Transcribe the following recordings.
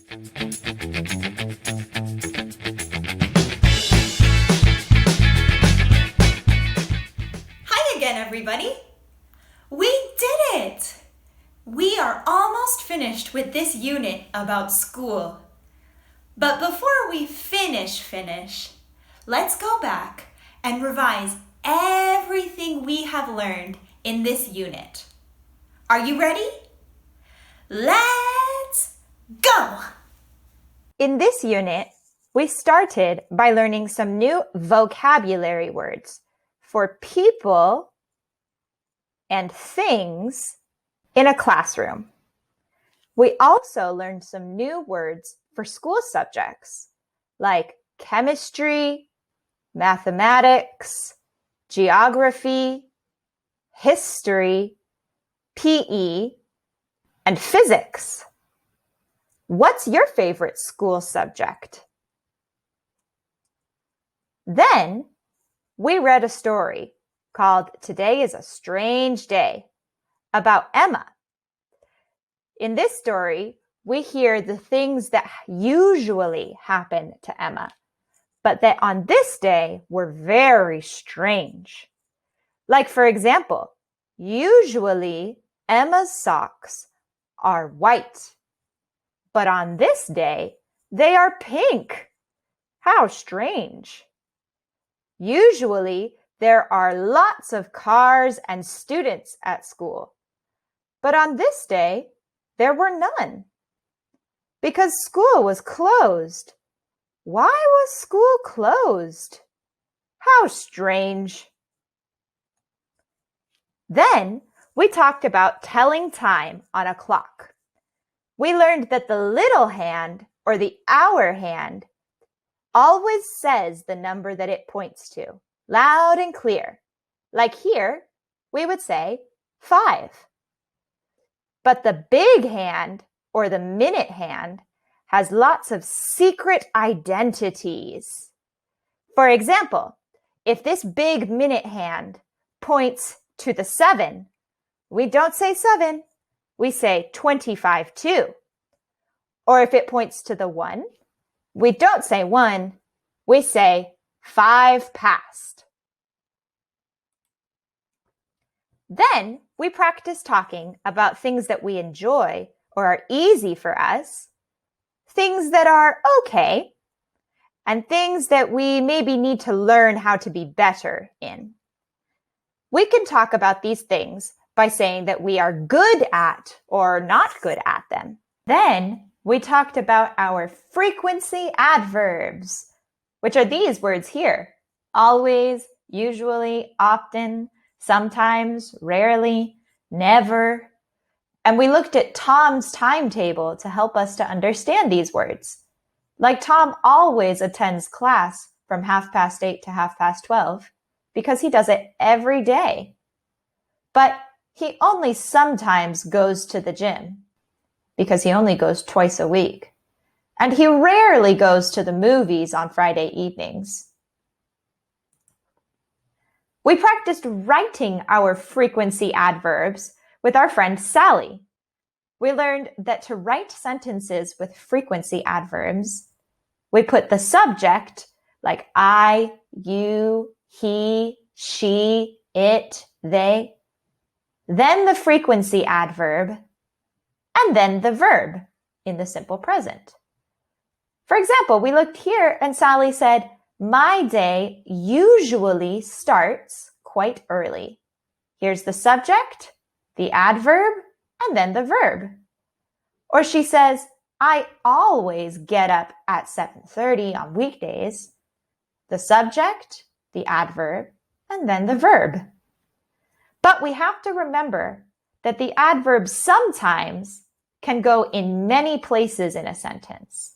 Hi again, everybody. We did it! We are almost finished with this unit about school. But before we finish, let's go back and revise everything we have learned in this unit. Are you ready? Let's go! In this unit, we started by learning some new vocabulary words for people and things in a classroom. We also learned some new words for school subjects like chemistry, mathematics, geography, history, PE, and physics. What's your favorite school subject? Then we read a story called Today is a Strange Day about Emma. In this story, we hear the things that usually happen to Emma, but that on this day were very strange. Like, for example, usually Emma's socks are white, but on this day, they are pink. How strange. Usually, there are lots of cars and students at school, but on this day, there were none because school was closed. Why was school closed? How strange. Then we talked about telling time on a clock. We learned that the little hand or the hour hand always says the number that it points to, loud and clear. Like here, we would say 5. But the big hand, or the minute hand, has lots of secret identities. For example, if this big minute hand points to the 7, we don't say 7, we say 25 to. Or if it points to the 1, we don't say 1, we say 5 past. Then we practice talking about things that we enjoy or are easy for us, things that are okay, and things that we maybe need to learn how to be better in. We can talk about these things by saying that we are good at or not good at them. Then we talked about our frequency adverbs, which are these words here: always, usually, often, sometimes, rarely, never. And we looked at Tom's timetable to help us to understand these words. Like Tom always attends class from 8:30 to 12:30 because he does it every day. But he only sometimes goes to the gym because he only goes twice a week. And he rarely goes to the movies on Friday evenings. We practiced writing our frequency adverbs with our friend Sally. We learned that to write sentences with frequency adverbs, we put the subject, like I, you, he, she, it, they, then the frequency adverb, and then the verb in the simple present. For example, we looked here and Sally said, my day usually starts quite early. Here's the subject, the adverb, and then the verb. Or she says, I always get up at 7:30 on weekdays. The subject, the adverb, and then the verb. But we have to remember that the adverb sometimes can go in many places in a sentence.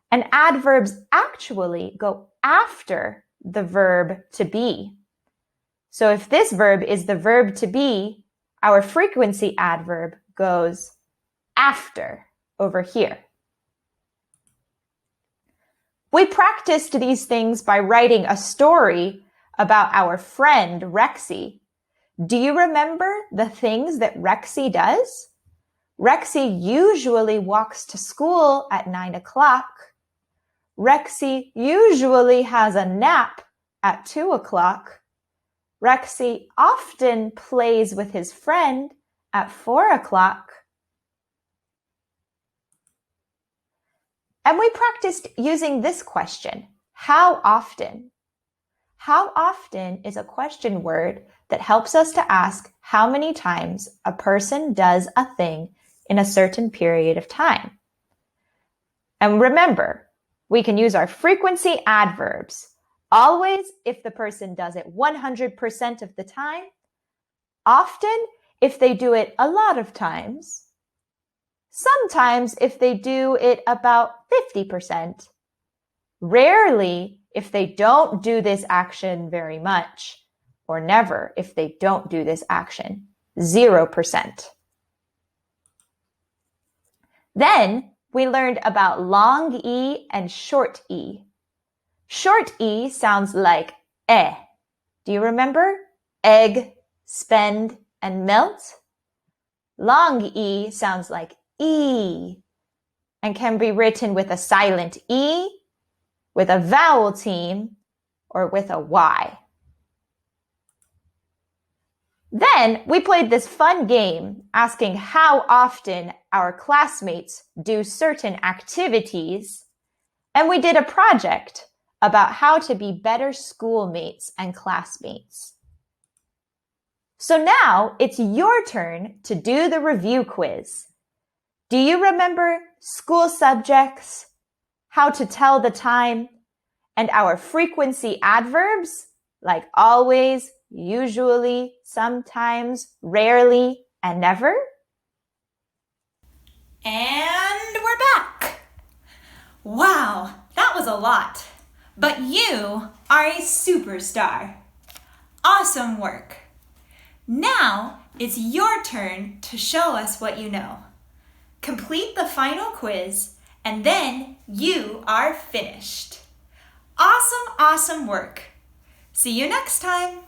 And adverbs actually go after the verb to be. So if this verb is the verb to be, our frequency adverb goes after over here. We practiced these things by writing a story about our friend Rexy. Do you remember the things that Rexy does? Rexy usually walks to school at 9 o'clock. Rexy usually has a nap at 2 o'clock. Rexy often plays with his friend at 4 o'clock. And we practiced using this question, how often? How often is a question word that helps us to ask how many times a person does a thing in a certain period of time. And remember, we can use our frequency adverbs. Always if the person does it 100% of the time. Often if they do it a lot of times. Sometimes if they do it about 50%. Rarely if they don't do this action very much. Or never if they don't do this action. 0%. Then we learned about long E and short E. Short E sounds like eh. Do you remember? Egg, spend, and melt. Long E sounds like E and can be written with a silent E, with a vowel team, or with a Y. Then we played this fun game asking how often our classmates do certain activities, and we did a project about how to be better schoolmates and classmates. So now it's your turn to do the review quiz. Do you remember school subjects, how to tell the time, and our frequency adverbs like always, usually, sometimes, rarely, and never? And we're back. Wow, that was a lot. But you are a superstar. Awesome work. Now it's your turn to show us what you know. Complete the final quiz and then you are finished. Awesome, awesome work. See you next time.